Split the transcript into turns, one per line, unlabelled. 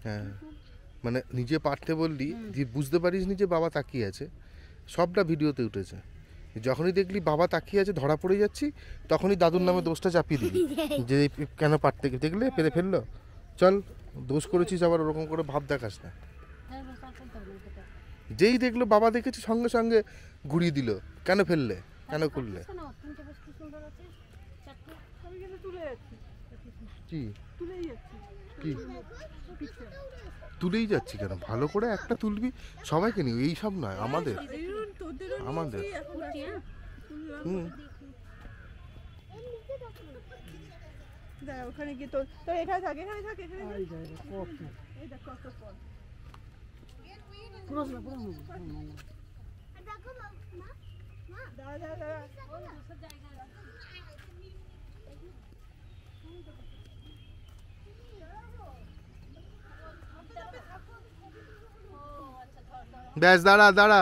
হ্যাঁ, মানে নিজে পারতে বললি যে বুঝতে পারিস নি যে বাবা তাকিয়ে আছে, সবটা ভিডিওতে উঠেছে। যখনই দেখলি বাবা তাকিয়ে আছে ধরা পড়ে যাচ্ছি, তখনই দাদুর নামে দোষটা চাপিয়ে দিবি যে কেন পারতে দেখলে পেরে ফেললো। চল, দোষ করেছিস আবার ওরকম করে ভাব দেখাস না। যেই দেখলো বাবা দেখেছে সঙ্গে সঙ্গে ঘুরিয়ে দিল, কেন ফেললে, কেন করলে। কি কি তুলেই যাচ্ছি কেন? ভালো করে একটা তুলবি, সবাইকে নিয়ে, এই সব নয়, আমাদের আমাদের হুম।
ওখানে গিয়ে তোর এখানে থাকে, এখানে থাকে, এই দেখ কত পথ।
ব্যাস, দাঁড়া দাঁড়া।